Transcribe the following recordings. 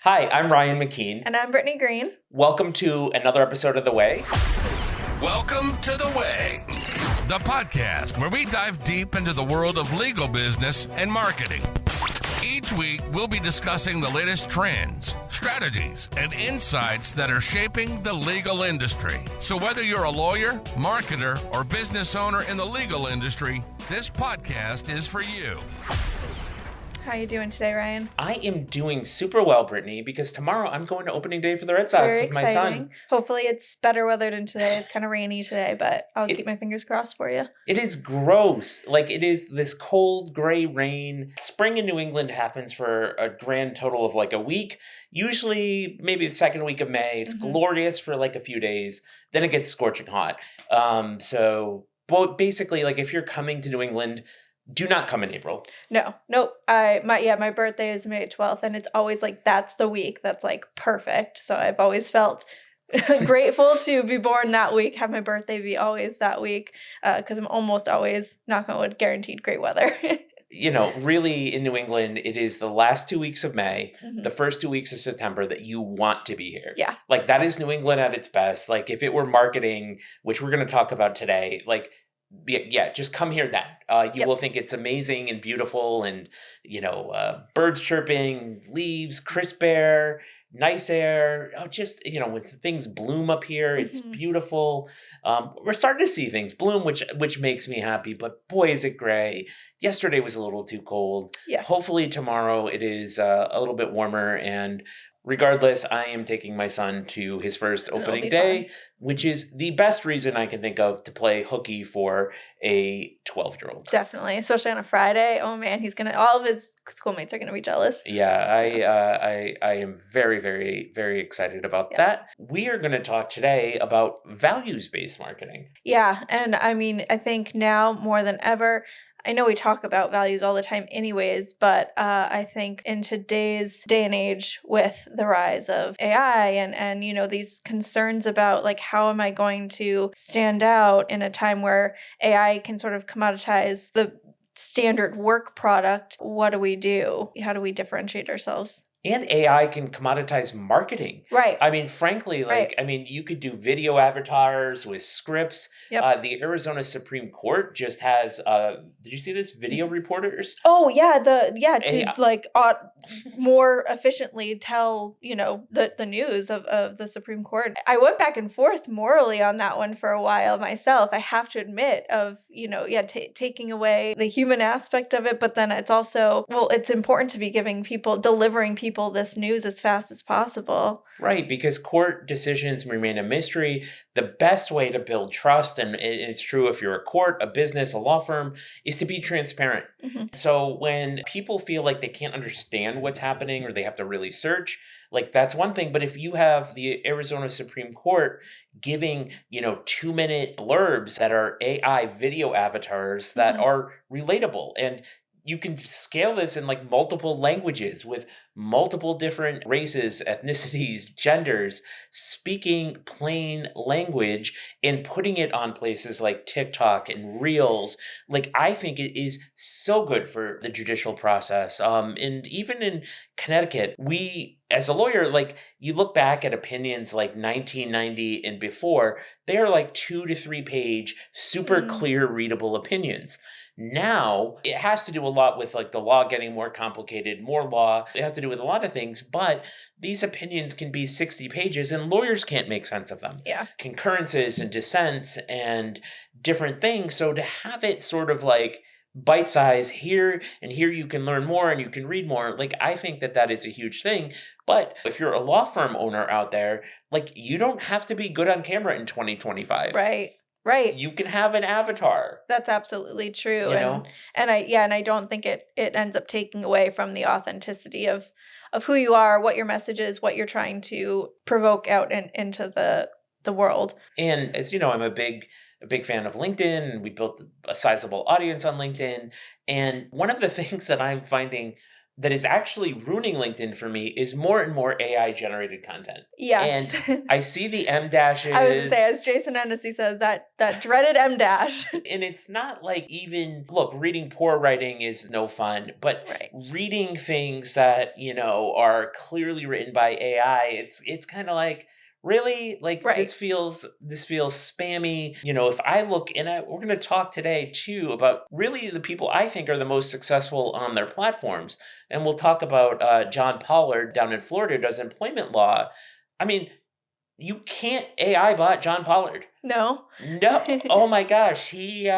Hi, I'm Ryan McKean. And I'm Brittany Green. Welcome to another episode of The Way. Welcome to The Way, the podcast where we dive deep into the world of legal business and marketing. Each week, we'll be discussing the latest trends, strategies, and insights that are shaping the legal industry. So whether you're a lawyer, marketer, or business owner in the legal industry, this podcast is for you. How are you doing today, Ryan? I am doing super well, Brittany, because tomorrow I'm going to opening day for the Red Sox Very with my exciting. son. Hopefully it's better weather than today. It's kind of rainy today, but I'll keep my fingers crossed for you. It is gross. It is this cold, gray rain. Spring in New England happens for a grand total of a week. Usually, maybe the second week of May. It's glorious for a few days. Then it gets scorching hot. Basically, if you're coming to New England, do not come in April. Nope. My birthday is May 12th, and it's always that's the week that's perfect. So I've always felt grateful to be born that week, have my birthday be always that week, because I'm almost always, knock on wood, guaranteed great weather. Really in New England, it is the last 2 weeks of May, the first 2 weeks of September that you want to be here. Yeah. That is New England at its best. If it were marketing, which we're going to talk about today, just come here then. You will think it's amazing and beautiful and, birds chirping, leaves, crisp air, nice air, when things bloom up here, it's beautiful. We're starting to see things bloom, which makes me happy, but boy, is it gray. Yesterday was a little too cold. Yes. Hopefully tomorrow it is a little bit warmer, and regardless, I am taking my son to his first opening day, which is the best reason I can think of to play hooky for a 12-year-old. Definitely, especially on a Friday. Oh man, all of his schoolmates are gonna be jealous. Yeah, I am very, very, very excited about that. We are going to talk today about values-based marketing. Yeah, and I think now more than ever, I know we talk about values all the time anyways, but I think in today's day and age with the rise of AI and these concerns about how am I going to stand out in a time where AI can sort of commoditize the standard work product, what do we do? How do we differentiate ourselves? And AI can commoditize marketing. Right. Frankly, you could do video avatars with scripts. Yep. The Arizona Supreme Court just has, did you see this? Video reporters? Oh, yeah. More efficiently tell, the news of the Supreme Court. I went back and forth morally on that one for a while myself. I have to admit of, taking away the human aspect of it. But then it's also, it's important to be delivering people this news as fast as possible. Right, because court decisions remain a mystery. The best way to build trust, and it's true if you're a court, a business, a law firm, is to be transparent. So when people feel like they can't understand what's happening or they have to really search, that's one thing. But if you have the Arizona Supreme Court giving, 2-minute blurbs that are AI video avatars that are relatable, and you can scale this in multiple languages with multiple different races, ethnicities, genders, speaking plain language and putting it on places like TikTok and Reels. I think it is so good for the judicial process. And even in Connecticut, we, as a lawyer, you look back at opinions 1990 and before, they are 2 to 3 page, super clear, readable opinions. Now, it has to do a lot with the law getting more complicated, more law. It has to do with a lot of things, but these opinions can be 60 pages and lawyers can't make sense of them. Yeah. Concurrences and dissents and different things. So to have it sort of bite size here and here you can learn more and you can read more. I think that is a huge thing. But if you're a law firm owner out there, you don't have to be good on camera in 2025. Right. You can have an avatar. That's absolutely true. And I don't think it ends up taking away from the authenticity of who you are, what your message is, what you're trying to provoke out into the world. And as you know, I'm a big fan of LinkedIn, and we built a sizable audience on LinkedIn. And one of the things that I'm finding that is actually ruining LinkedIn for me is more and more AI generated content. Yes. And I see the M dashes. I was going to say, as Jason Hennessy says, that dreaded M dash. And it's not like even, look, reading poor writing is no fun, but Right. reading things that, are clearly written by AI, it's kind of like, really? Like, Right. this feels spammy. If I look, and we're going to talk today too about really the people I think are the most successful on their platforms. And we'll talk about John Pollard down in Florida who does employment law. I mean, you can't AI bot John Pollard. No. Oh my gosh. He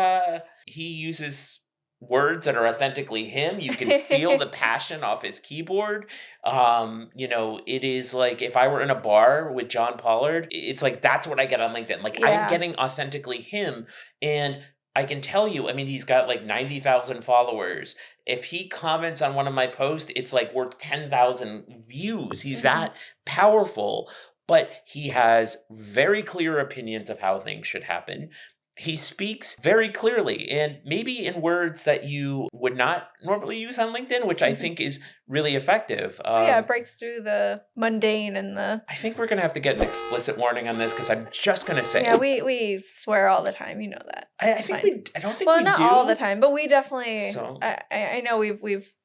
uses words that are authentically him. You can feel the passion off his keyboard. It is like if I were in a bar with John Pollard, it's like that's what I get on LinkedIn. Like I'm getting authentically him. And I can tell you, I mean, he's got like 90,000 followers. If he comments on one of my posts, it's like worth 10,000 views. He's that powerful. But he has very clear opinions of how things should happen. He speaks very clearly and maybe in words that you would not normally use on LinkedIn, which I think is really effective. It breaks through the mundane and the... I think we're going to have to get an explicit warning on this because I'm just going to say... Yeah, we swear all the time. You know that. I don't think we do. Well, not all the time, but we definitely... So, I know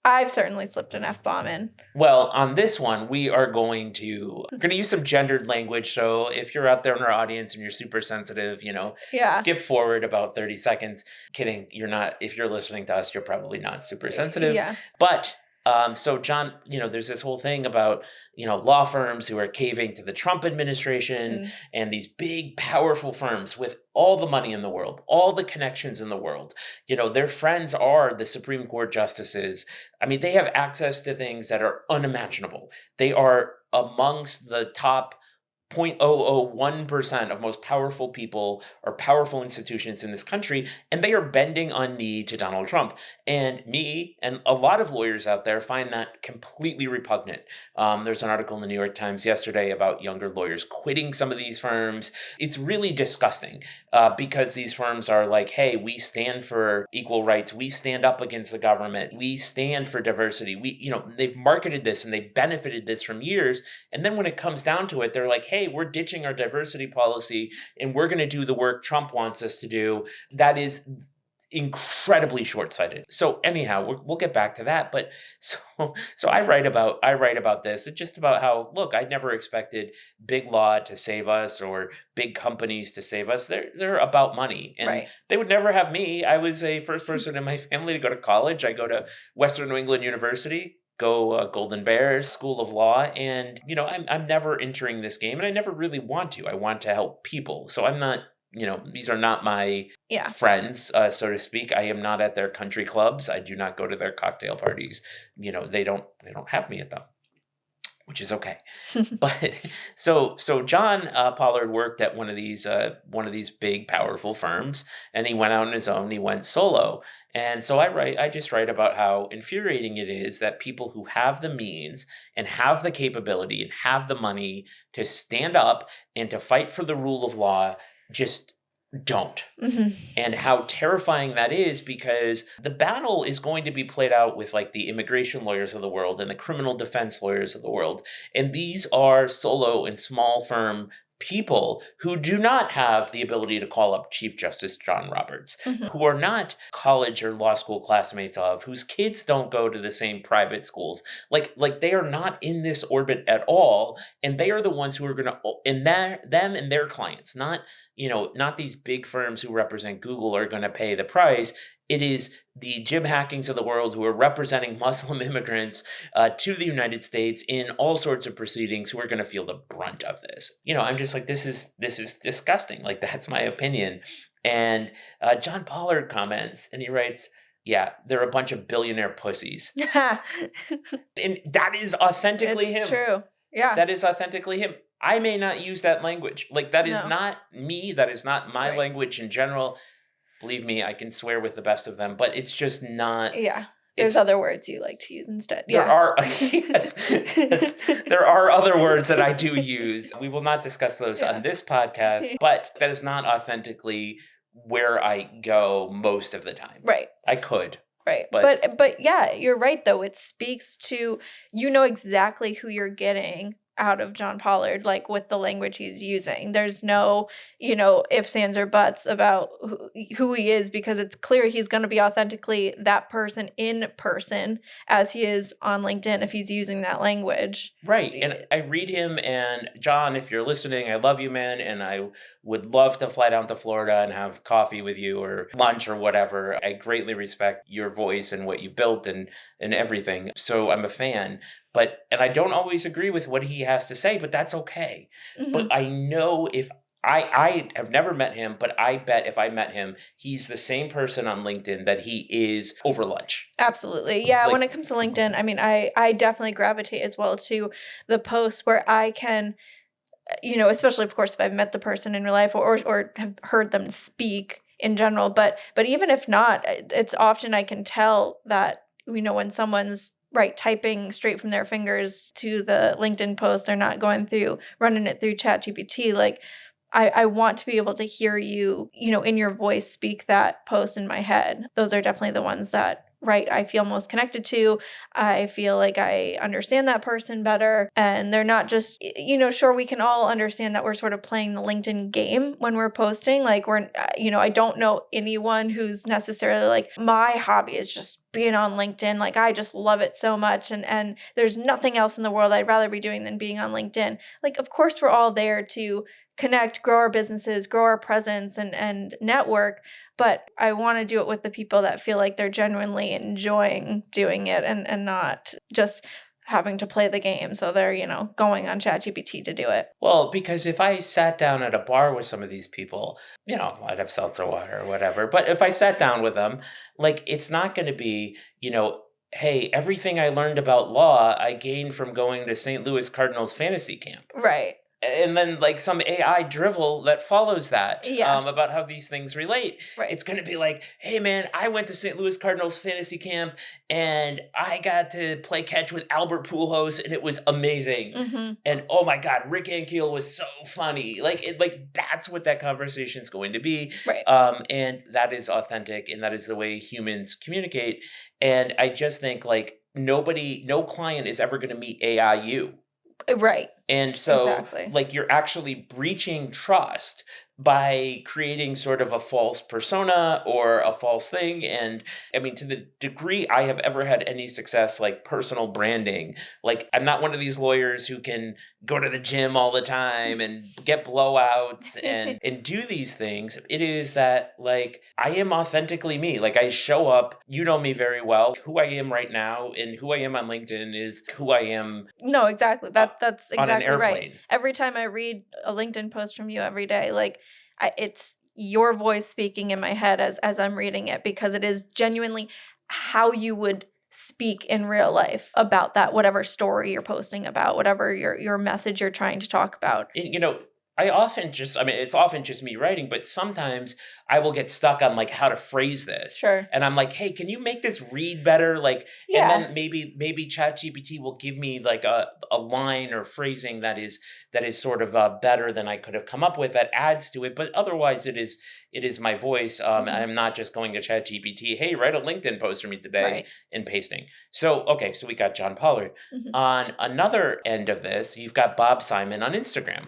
I've certainly slipped an F-bomb in. Well, on this one, we're going to use some gendered language. So if you're out there in our audience and you're super sensitive, skip forward about 30 seconds. Kidding. You're not. If you're listening to us, you're probably not super sensitive. Yeah. But so John, there's this whole thing about, law firms who are caving to the Trump administration and these big, powerful firms with all the money in the world, all the connections in the world. Their friends are the Supreme Court justices. I mean, they have access to things that are unimaginable. They are amongst the top 0.001% of most powerful people or powerful institutions in this country, and they are bending on knee to Donald Trump. And me and a lot of lawyers out there find that completely repugnant. There's an article in the New York Times yesterday about younger lawyers quitting some of these firms. It's really disgusting because these firms are like, hey, we stand for equal rights. We stand up against the government. We stand for diversity. They've marketed this and they've benefited this from years. And then when it comes down to it, they're like, hey, we're ditching our diversity policy and we're going to do the work Trump wants us to do. That is incredibly short-sighted. So anyhow, we'll get back to that. But so I write about this. It's just about how, look, I never expected big law to save us or big companies to save us. They're about money, and they would never have me. I was a first person in my family to go to college. I go to Western New England University. Go Golden Bears, School of Law, and I'm never entering this game, and I never really want to. I want to help people, so I'm not. These are not my friends, so to speak. I am not at their country clubs. I do not go to their cocktail parties. They don't have me at them, which is okay. But so John Pollard worked at one of these big powerful firms, and he went out on his own. He went solo. And so I just write about how infuriating it is that people who have the means and have the capability and have the money to stand up and to fight for the rule of law just don't. And how terrifying that is, because the battle is going to be played out with like the immigration lawyers of the world and the criminal defense lawyers of the world. And these are solo and small firm people who do not have the ability to call up Chief Justice John Roberts, who are not college or law school classmates of, whose kids don't go to the same private schools. Like they are not in this orbit at all. And they are the ones who are going to, them and their clients, not these big firms who represent Google are going to pay the price. It is the Jim Hackings of the world who are representing Muslim immigrants to the United States in all sorts of proceedings who are going to feel the brunt of this. I'm just like, this is disgusting. Like, that's my opinion. And John Pollard comments and he writes, yeah, they're a bunch of billionaire pussies. And that is authentically him. It's true. Yeah. That is authentically him. I may not use that language. Like, that is not me. That is not my language in general. Believe me, I can swear with the best of them, but it's just not. Yeah. There's other words you like to use instead. There are, yes, there are other words that I do use. We will not discuss those on this podcast, but that is not authentically where I go most of the time. Right. I could. Right. But But yeah, you're right though. It speaks to, you know, exactly who you're getting out of John Pollard, like with the language he's using. There's no, you know, ifs, ands, or buts about who he is, because it's clear he's going to be authentically that person in person as he is on LinkedIn if he's using that language. right. And I read him, and John, if you're listening, I love you, man. And I would love to fly down to Florida and have coffee with you or lunch or whatever. I greatly respect your voice and what you built and everything. So I'm a fan. And I don't always agree with what he has to say, but that's okay. Mhm. But I know if I have never met him, but I bet if I met him, he's the same person on LinkedIn that he is over lunch. Absolutely. Yeah, Like- when it comes to LinkedIn, I mean, I definitely gravitate as well to the posts where I can, you know, especially of course if I've met the person in real life or have heard them speak in general, but even if not, it's often I can tell that, you know, when someone's typing straight from their fingers to the LinkedIn post, they're not running it through ChatGPT. Like, I want to be able to hear you, you know, in your voice speak that post in my head. Those are definitely the ones that, I feel most connected to. I feel like I understand that person better. And they're not just, you know, sure, we can all understand that we're sort of playing the LinkedIn game when we're posting. Like, you know, I don't know anyone who's necessarily like, my hobby is just being on LinkedIn. Like, I just love it so much. And there's nothing else in the world I'd rather be doing than being on LinkedIn. Like, of course, we're all there to connect, grow our businesses, grow our presence, and network. But I want to do it with the people that feel like they're genuinely enjoying doing it and not just having to play the game. So they're, you know, going on ChatGPT to do it. Well, because if I sat down at a bar with some of these people, you know, I'd have seltzer water or whatever. But if I sat down with them, like, it's not going to be, you know, hey, everything I learned about law, I gained from going to St. Louis Cardinals fantasy camp. Right. And then like some AI drivel that follows that about how these things relate. Right. It's going to be like, hey man, I went to St. Louis Cardinals fantasy camp and I got to play catch with Albert Pujols and it was amazing. Mm-hmm. And oh my God, Rick Ankiel was so funny. Like that's what that conversation is going to be. Right. And that is authentic and that is the way humans communicate. And I just think like no client is ever going to meet AI you. Right. And so, Exactly. like, you're actually breaching trust by creating sort of a false persona or a false thing. And I mean, to the degree I have ever had any success, like personal branding, like I'm not one of these lawyers who can go to the gym all the time and get blowouts and do these things. It is that like I am authentically me. Like I show up, you know me very well. Who I am right now and who I am on LinkedIn is who I am. No, exactly. That's on an exactly right. airplane. Every time I read a LinkedIn post from you every day, like it's your voice speaking in my head as I'm reading it, because it is genuinely how you would speak in real life about that, whatever story you're posting about, whatever your message you're trying to talk about. You know, it's often just me writing, but sometimes I will get stuck on like how to phrase this. Sure. And I'm like, hey, can you make this read better? Like, Yeah. and then maybe ChatGPT will give me like a line or phrasing that is sort of better than I could have come up with that adds to it. But otherwise it is my voice. I'm not just going to ChatGPT, hey, write a LinkedIn post for me today Right. and pasting. So, okay, so we got John Pollard. Mhm. On another end of this, you've got Bob Simon on Instagram.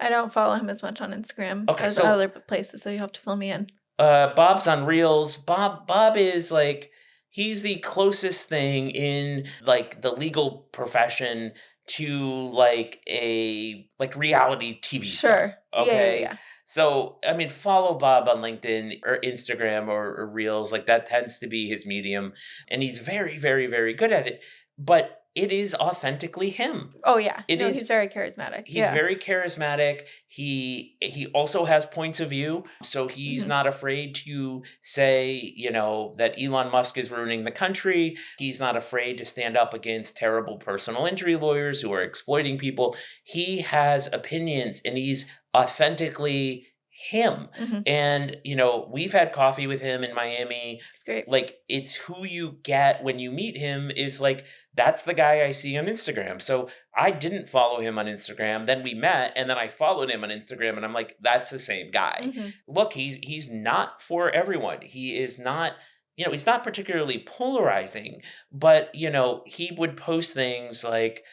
I don't follow him as much on Instagram Okay, as so- other places, so you have to fill me in. Bob's on Reels. Bob is like, he's the closest thing in like the legal profession to like a reality TV Sure. star. Okay. Yeah. So, I mean, follow Bob on LinkedIn or Instagram or Reels. Like that tends to be his medium. And he's very, very, very good at it. But it is authentically him. Oh yeah. It is- He's very charismatic. He's very charismatic. He also has points of view. So he's Mhm. not afraid to say, you know, that Elon Musk is ruining the country. He's not afraid to stand up against terrible personal injury lawyers who are exploiting people. He has opinions and he's authentically him. Mhm. And, you know, we've had coffee with him in Miami. It's great. Like, it's who you get when you meet him is like, that's the guy I see on Instagram. So I didn't follow him on Instagram. Then we met and then I followed him on Instagram and I'm like, that's the same guy. Mhm. Look, he's not for everyone. He is not, he's not particularly polarizing, but, he would post things like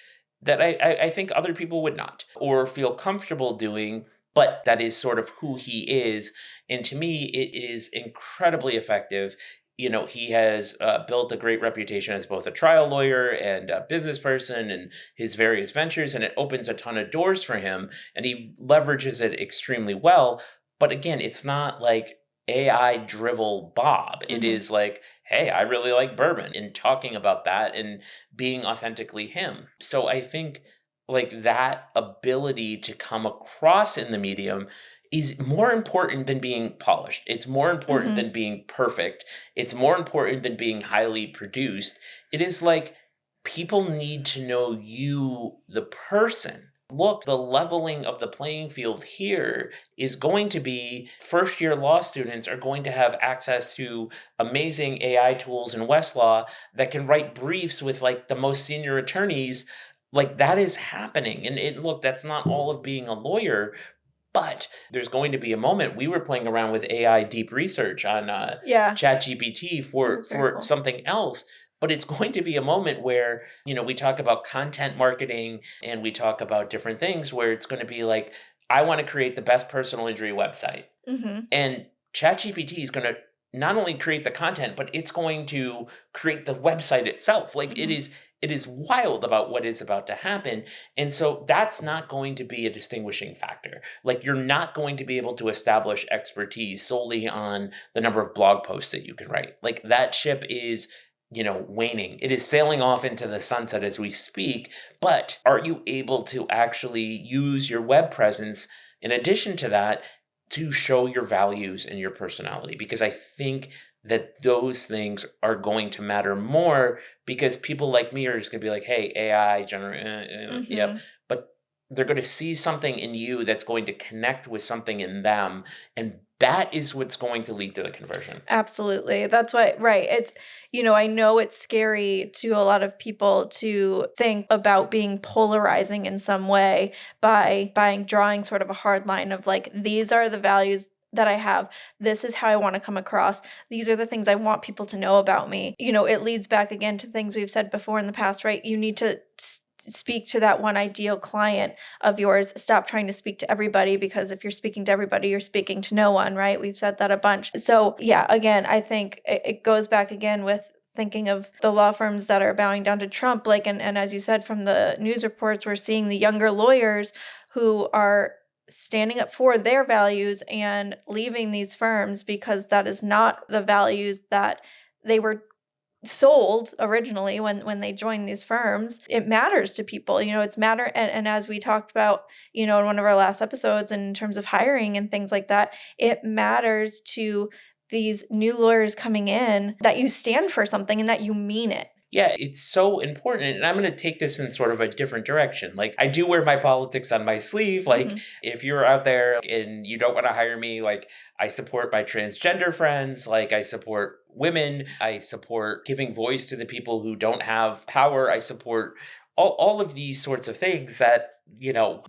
that I think other people would not or feel comfortable doing, but that is sort of who he is. And to me, it is incredibly effective. He has built a great reputation as both a trial lawyer and a business person and his various ventures, and it opens a ton of doors for him, and he leverages it extremely well. But again, it's not like AI drivel Bob. It is like, hey, I really like bourbon, and talking about that and being authentically him. So I think like that ability to come across in the medium is more important than being polished. It's more important than being perfect. It's more important than being highly produced. It is like people need to know you, the person. Look, the leveling of the playing field here is going to be first-year law students are going to have access to amazing AI tools in Westlaw that can write briefs with like the most senior attorneys. Like that is happening. And look, that's not all of being a lawyer, but there's going to be a moment. We were playing around with AI deep research on ChatGPT for cool. something else. But it's going to be a moment where, we talk about content marketing and we talk about different things where it's going to be like, I want to create the best personal injury website. And ChatGPT is going to not only create the content, but it's going to create the website itself. Like it is wild about what is about to happen. And so that's not going to be a distinguishing factor. Like you're not going to be able to establish expertise solely on the number of blog posts that you can write. Like that ship is waning. It is sailing off into the sunset as we speak, but are you able to actually use your web presence in addition to that to show your values and your personality? Because I think that those things are going to matter more because people like me are just going to be like, hey, AI, yep. But they're going to see something in you that's going to connect with something in them. And that is what's going to lead to the conversion. Absolutely. That's why, right. It's, I know it's scary to a lot of people to think about being polarizing in some way by drawing sort of a hard line of like, these are the values that I have. This is how I want to come across. These are the things I want people to know about me. It leads back again to things we've said before in the past, right? You need to speak to that one ideal client of yours. Stop trying to speak to everybody, because if you're speaking to everybody, you're speaking to no one, right? We've said that a bunch. So yeah, again, I think it goes back again with thinking of the law firms that are bowing down to Trump. Like, and as you said, from the news reports, we're seeing the younger lawyers who are standing up for their values and leaving these firms because that is not the values that they were sold originally when they joined these firms. It matters to people, it's matter. And as we talked about, in one of our last episodes in terms of hiring and things like that, it matters to these new lawyers coming in that you stand for something and that you mean it. Yeah, it's so important. And I'm going to take this in sort of a different direction. Like, I do wear my politics on my sleeve. Like, if you're out there and you don't want to hire me, like, I support my transgender friends. Like, I support women. I support giving voice to the people who don't have power. I support all of these sorts of things that,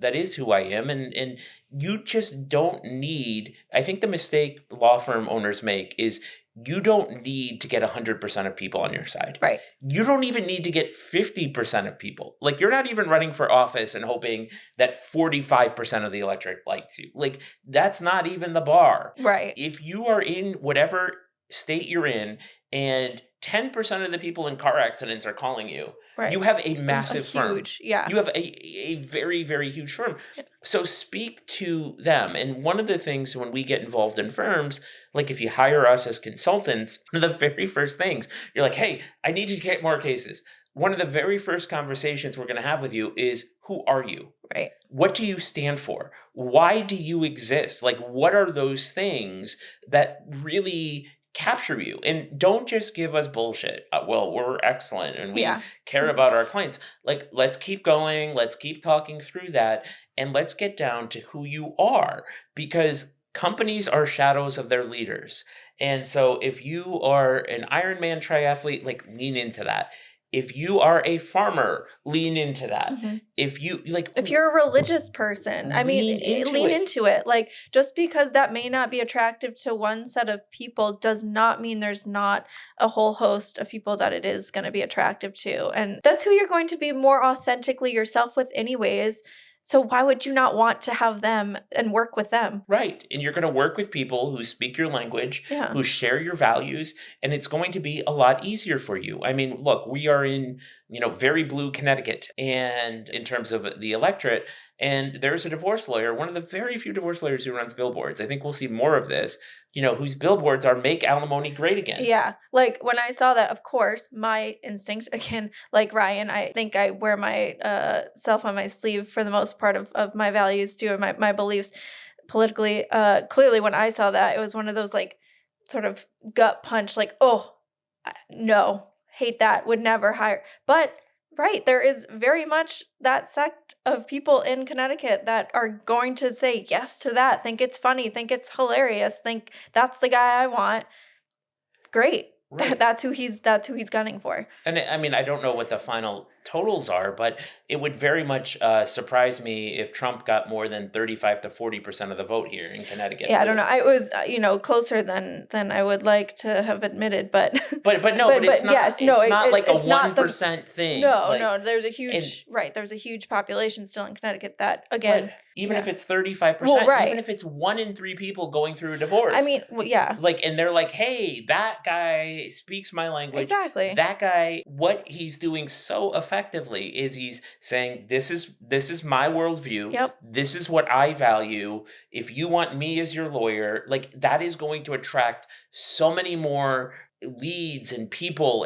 that is who I am. And you just don't need, I think the mistake law firm owners make is you don't need to get 100% of people on your side. Right. You don't even need to get 50% of people. Like, you're not even running for office and hoping that 45% of the electorate likes you. Like, that's not even the bar. Right. If you are in whatever state you're in and 10% of the people in car accidents are calling you, right, you have a massive firm. Yeah. You have a very, very huge firm. Yeah. So speak to them. And one of the things when we get involved in firms, like if you hire us as consultants, one of the very first things, you're like, hey, I need you to get more cases. One of the very first conversations we're going to have with you is, who are you? Right. What do you stand for? Why do you exist? Like, what are those things that really capture you? And don't just give us bullshit. Well, we're excellent and we care about our clients. Like, let's keep going. Let's keep talking through that. And let's get down to who you are, because companies are shadows of their leaders. And so if you are an Ironman triathlete, like, lean into that. If you are a farmer, lean into that. If you're a religious person, I mean, lean into it. Like, just because that may not be attractive to one set of people does not mean there's not a whole host of people that it is going to be attractive to. And that's who you're going to be more authentically yourself with anyways. So why would you not want to have them and work with them? Right. And you're going to work with people who speak your language, who share your values, and it's going to be a lot easier for you. I mean, look, we are in, very blue Connecticut, and in terms of the electorate, and there's a divorce lawyer, one of the very few divorce lawyers who runs billboards. I think we'll see more of this, whose billboards are make alimony great again. Yeah. Like, when I saw that, of course, my instinct, again, like Ryan, I think I wear my self on my sleeve for the most part of my values too, and my beliefs politically. Clearly, when I saw that, it was one of those like sort of gut punch, like, oh, no, hate that, would never hire. But right, there is very much that sect of people in Connecticut that are going to say yes to that, think it's funny, think it's hilarious, think that's the guy I want. Great. Right. That's who he's gunning for. And I mean, I don't know what the final totals are, but it would very much surprise me if Trump got more than 35 to 40% of the vote here in Connecticut. Yeah, I don't know. I was, closer than I would like to have admitted, but but it's not. Yes, it's not like a 1% thing. No. There's a huge There's a huge population still in Connecticut that, again. Even if it's 35%, even if it's 1 in 3 people going through a divorce. I mean, yeah. Like, and they're like, hey, that guy speaks my language. Exactly. That guy, what he's doing so effectively is he's saying, this is my worldview. Yep. This is what I value. If you want me as your lawyer, like, that is going to attract so many more leads and people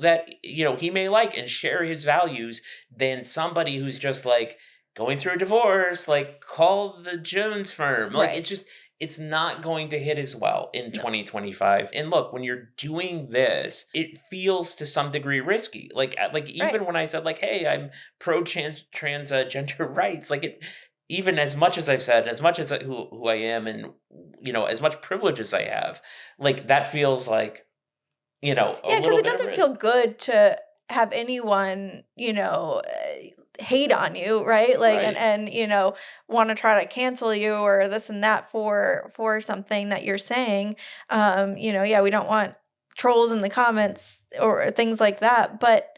that, he may like and share his values than somebody who's just like, going through a divorce, like, call the Jones firm. Like, it's not going to hit as well in 2025. And look, when you're doing this, it feels to some degree risky. Like even when I said, like, hey, I'm pro transgender rights, like, it, even as much as I've said, as much as who I am, and, as much privilege as I have, like, that feels like, yeah, because it doesn't feel good to have anyone, hate on you, right? Like, and want to try to cancel you or this and that for something that you're saying. We don't want trolls in the comments or things like that. But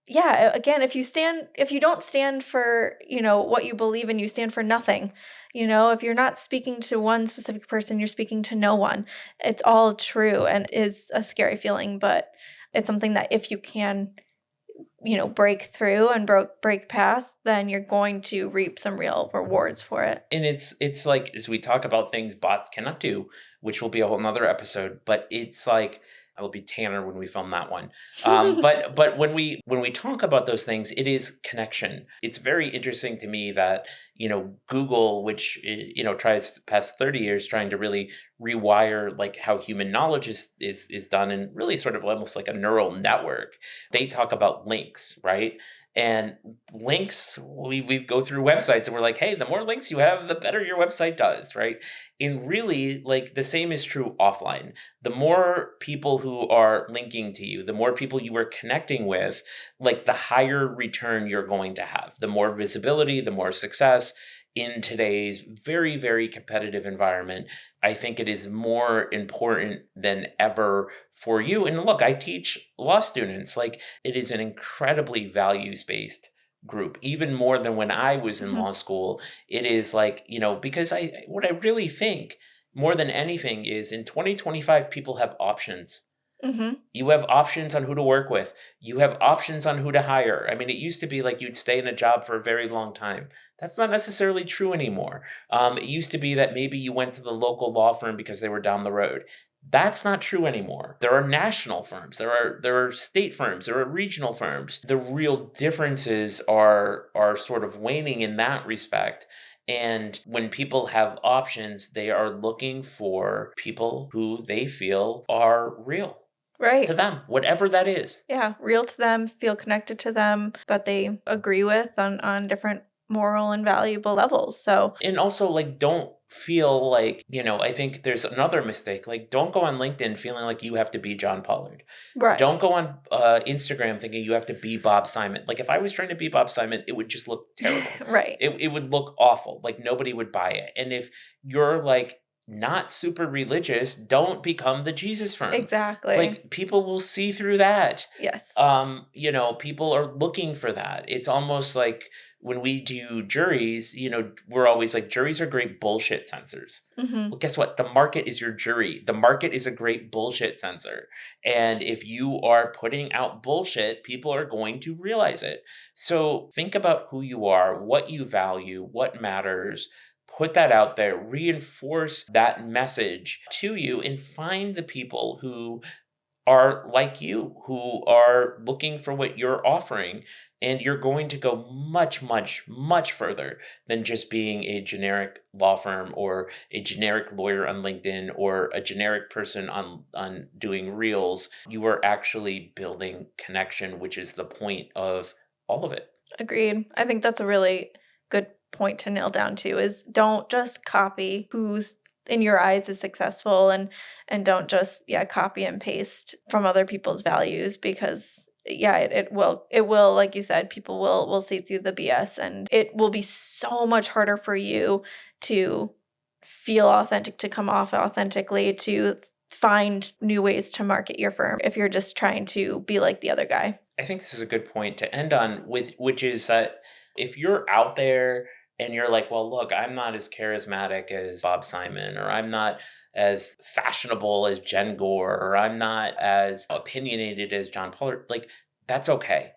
yeah, again, if you don't stand for, what you believe in, you stand for nothing. If you're not speaking to one specific person, you're speaking to no one. It's all true and is a scary feeling, but it's something that if you can break through and break past, then you're going to reap some real rewards for it. And it's like, as we talk about things bots cannot do, which will be a whole nother episode, but it's like, I will be Tanner when we film that one. But when we talk about those things, it is connection. It's very interesting to me that, Google, which, tries the past 30 years trying to really rewire like how human knowledge is done, and really sort of almost like a neural network. They talk about links, right? And links, we go through websites and we're like, hey, the more links you have, the better your website does, right? And really, like, the same is true offline. The more people who are linking to you, the more people you are connecting with, like, the higher return you're going to have, the more visibility, the more success. In today's very, very competitive environment, I think it is more important than ever for you. And look, I teach law students, like, it is an incredibly values-based group, even more than when I was in law school. It is like, because what I really think more than anything is in 2025, people have options. Mm-hmm. You have options on who to work with. You have options on who to hire. I mean, it used to be like you'd stay in a job for a very long time. That's not necessarily true anymore. It used to be that maybe you went to the local law firm because they were down the road. That's not true anymore. There are national firms. There are state firms. There are regional firms. The real differences are sort of waning in that respect. And when people have options, they are looking for people who they feel are real. Right. To them, whatever that is. Yeah, real to them, feel connected to them, that they agree with on different moral and valuable levels. So, and also, like, don't feel like, I think there's another mistake. Like, don't go on LinkedIn feeling like you have to be John Pollard. right. Don't go on Instagram thinking you have to be Bob Simon. Like, if I was trying to be Bob Simon, it would just look terrible. Right. It would look awful. Like, nobody would buy it. And if you're like not super religious, don't become the Jesus firm. Exactly. Like, people will see through that. Yes. People are looking for that. It's almost like when we do juries, we're always like, juries are great bullshit censors. Mm-hmm. Well, guess what? The market is your jury. The market is a great bullshit censor. And if you are putting out bullshit, people are going to realize it. So think about who you are, what you value, what matters. Put that out there, reinforce that message to you, and find the people who are like you, who are looking for what you're offering. And you're going to go much, much, much further than just being a generic law firm or a generic lawyer on LinkedIn or a generic person on doing reels. You are actually building connection, which is the point of all of it. Agreed. I think that's a really good point to nail down too, is don't just copy who's in your eyes is successful, and don't just copy and paste from other people's values, because it will, like you said, people will see through the BS, and it will be so much harder for you to feel authentic, to come off authentically, to find new ways to market your firm if you're just trying to be like the other guy. I think this is a good point to end on, which is that if you're out there and you're like, well, look, I'm not as charismatic as Bob Simon, or I'm not as fashionable as Jen Gore, or I'm not as opinionated as John Pollard, like, that's okay.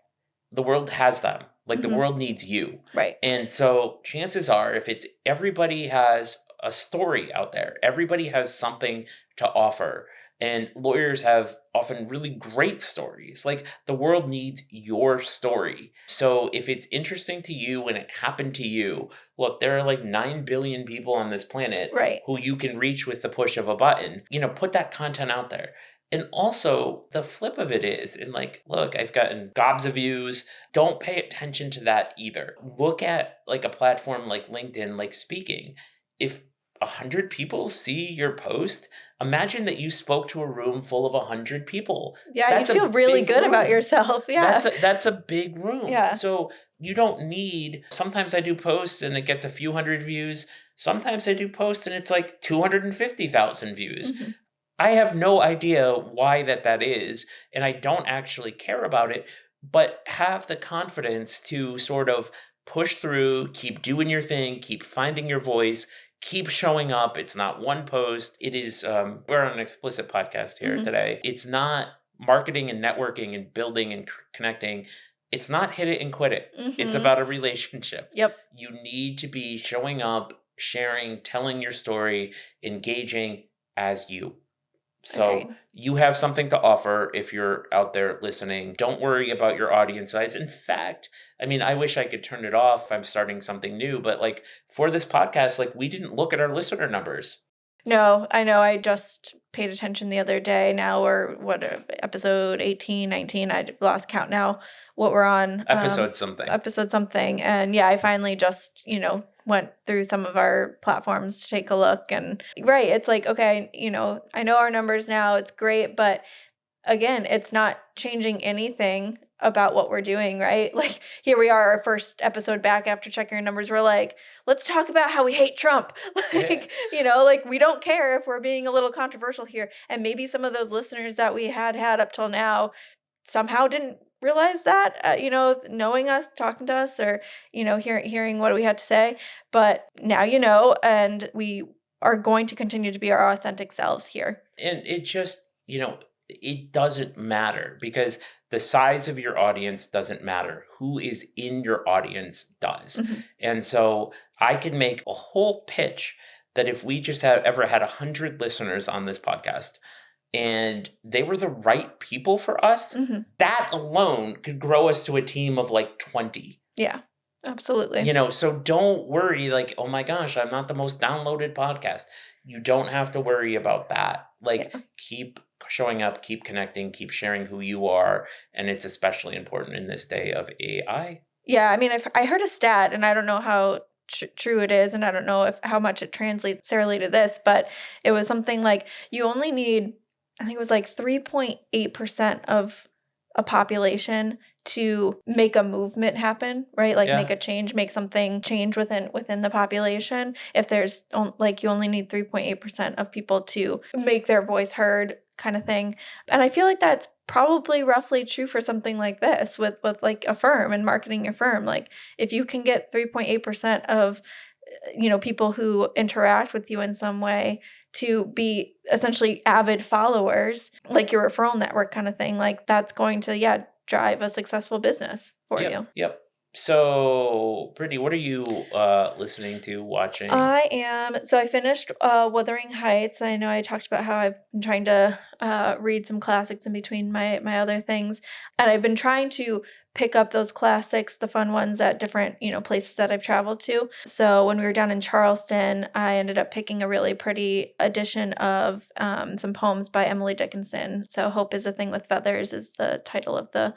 The world has them. Like, the world needs you. Right. And so chances are, if it's everybody has a story out there, everybody has something to offer. And lawyers have often really great stories. Like, the world needs your story. So if it's interesting to you and it happened to you, look, there are like 9 billion people on this planet who you can reach with the push of a button. Put that content out there. And also, the flip of it is, and like, look, I've gotten gobs of views. Don't pay attention to that either. Look at like a platform like LinkedIn, like speaking. If 100 people see your post, imagine that you spoke to a room full of 100 people. Yeah, you feel really good about yourself. Yeah. That's a big room. Yeah. So you don't need, sometimes I do posts and it gets a few hundred views. Sometimes I do posts and it's like 250,000 views. Mm-hmm. I have no idea why that is, and I don't actually care about it, but have the confidence to sort of push through, keep doing your thing, keep finding your voice, keep showing up. It's not one post. It is, we're on an explicit podcast here today. It's not marketing and networking and building and connecting. It's not hit it and quit it. It's about a relationship. Yep. You need to be showing up, sharing, telling your story, engaging as you. So Agreed. You have something to offer if you're out there listening. Don't worry about your audience size. In fact, I mean, I wish I could turn it off. I'm starting something new. But like for this podcast, like we didn't look at our listener numbers. No, I know. I just paid attention the other day. Now we're, episode 18, 19? I lost count now what we're on. Episode something. And yeah, I finally just, went through some of our platforms to take a look. And it's like, okay, I know our numbers now. It's great. But again, it's not changing anything about what we're doing, right? Like here we are, our first episode back after checking our numbers. We're like, let's talk about how we hate Trump. Like, like we don't care if we're being a little controversial here. And maybe some of those listeners that we had up till now somehow didn't realize that, knowing us, talking to us, or, hearing what we had to say. But now and we are going to continue to be our authentic selves here. And it just, it doesn't matter because the size of your audience doesn't matter. Who is in your audience does. And so I can make a whole pitch that if we just ever had 100 listeners on this podcast and they were the right people for us, that alone could grow us to a team of like 20. Yeah, absolutely. So don't worry like, oh my gosh, I'm not the most downloaded podcast. You don't have to worry about that. Like keep showing up, keep connecting, keep sharing who you are. And it's especially important in this day of AI. Yeah, I mean, I heard a stat, and I don't know how true it is, and I don't know how much it translates necessarily to this, but it was something like you only need, I think it was like 3.8% of a population to make a movement happen, right? Like make a change, make something change within the population. If there's like you only need 3.8% of people to make their voice heard, kind of thing. And I feel like that's probably roughly true for something like this with like a firm and marketing your firm. Like if you can get 3.8% of people who interact with you in some way to be essentially avid followers, like your referral network kind of thing, like that's going to drive a successful business for you. Yep. So, Brittany, what are you listening to, watching? So I finished Wuthering Heights. I know I talked about how I've been trying to read some classics in between my other things. And I've been trying to pick up those classics, the fun ones at different, places that I've traveled to. So when we were down in Charleston, I ended up picking a really pretty edition of some poems by Emily Dickinson. So Hope is a Thing with Feathers is the title of the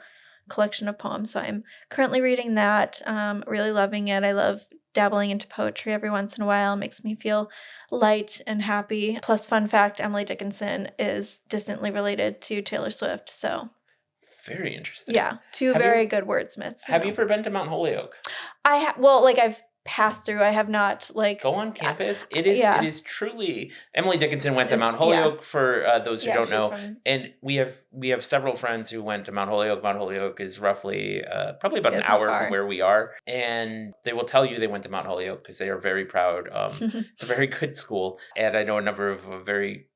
collection of poems. So I'm currently reading that, really loving it. I love dabbling into poetry every once in a while. It makes me feel light and happy. Plus, fun fact, Emily Dickinson is distantly related to Taylor Swift. So very interesting. Yeah, two very good wordsmiths. Have you ever been to Mount Holyoke? I've passed through. I have not go on campus. It is truly. Emily Dickinson went to Mount Holyoke for those who don't know, and we have several friends who went to Mount Holyoke. Mount Holyoke is roughly probably about an hour from where we are, and they will tell you they went to Mount Holyoke because they are very proud. It's a very good school, and I know a number of very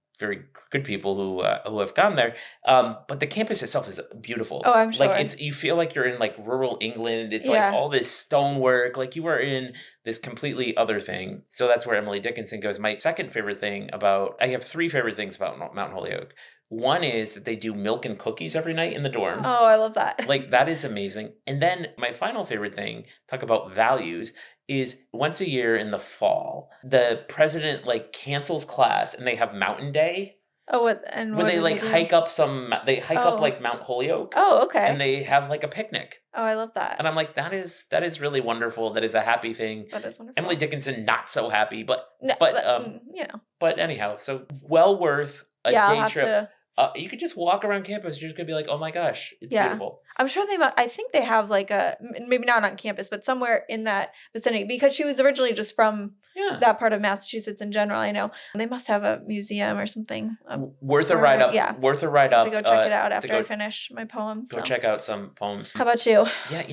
good people who have gone there. But the campus itself is beautiful. Oh, I'm sure. Like you feel like you're in like rural England. It's like all this stonework. Like you are in this completely other thing. So that's where Emily Dickinson goes. My second favorite thing I have three favorite things about Mount Holyoke. One is that they do milk and cookies every night in the dorms. Oh, I love that. Like that is amazing. And then my final favorite thing, talk about values, is once a year in the fall, the president cancels class and they have Mountain Day. Oh, what? And where what they hike up up like Mount Holyoke. Oh, okay. And they have like a picnic. Oh, I love that. And I'm like, that is really wonderful. That is a happy thing. That is wonderful. Emily Dickinson, not so happy, but But anyhow, so well worth a day trip. To... you could just walk around campus. You're just gonna be like, oh my gosh, it's beautiful. I'm sure I think they have maybe not on campus, but somewhere in that vicinity, because she was originally just from that part of Massachusetts in general. I know they must have a museum or something. Worth a ride up. Yeah. Worth a ride up. To go check it out after I finish my poems. Go check out some poems. How about you? Yeah,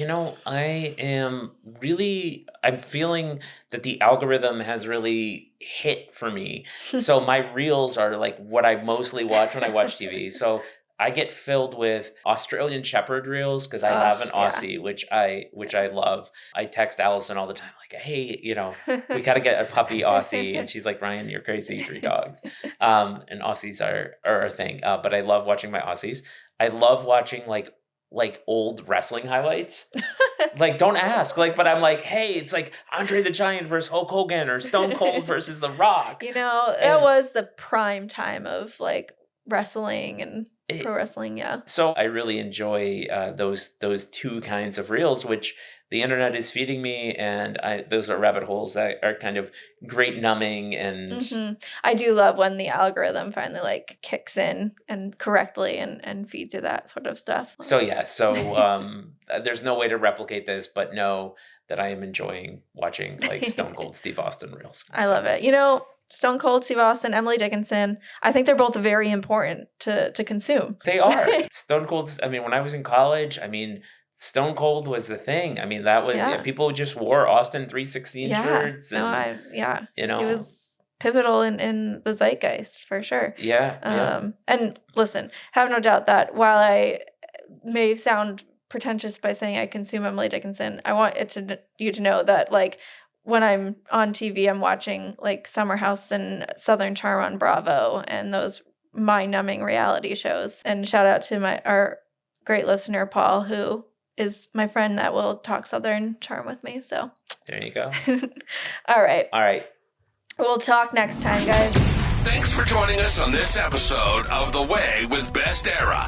I'm feeling that the algorithm has really hit for me. So my reels are like what I mostly watch when I watch TV. So I get filled with Australian Shepherd reels because I have an Aussie, which I love. I text Allison all the time, like, hey, we got to get a puppy Aussie. And she's like, Ryan, you're crazy, 3 dogs. And Aussies are a thing. But I love watching my Aussies. I love watching like old wrestling highlights. Don't ask. But I'm like, hey, it's like Andre the Giant versus Hulk Hogan or Stone Cold versus The Rock. That was the prime time of wrestling and pro wrestling, So I really enjoy those two kinds of reels, which the internet is feeding me, and those are rabbit holes that are kind of great numbing. And I do love when the algorithm finally kicks in and correctly and feeds you that sort of stuff. So there's no way to replicate this, but know that I am enjoying watching Stone Cold Steve Austin reels. I love it. Stone Cold, Steve Austin, Emily Dickinson, I think they're both very important to consume. They are. Stone Cold, when I was in college, Stone Cold was the thing. That was, people just wore Austin 316 shirts. And, It was pivotal in the zeitgeist for sure. Yeah. And listen, have no doubt that while I may sound pretentious by saying I consume Emily Dickinson, I want you to know that when I'm on TV, I'm watching Summer House and Southern Charm on Bravo and those mind-numbing reality shows. And shout out to our great listener, Paul, who is my friend that will talk Southern Charm with me. So there you go. All right. We'll talk next time, guys. Thanks for joining us on this episode of The Way with Best Era.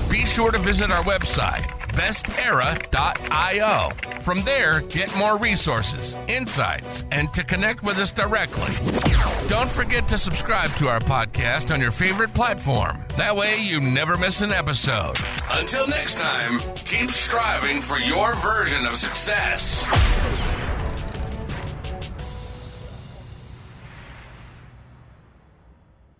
Be sure to visit our website, bestera.io. From there, get more resources, insights, and to connect with us directly. Don't forget to subscribe to our podcast on your favorite platform. That way you never miss an episode. Until next time, keep striving for your version of success.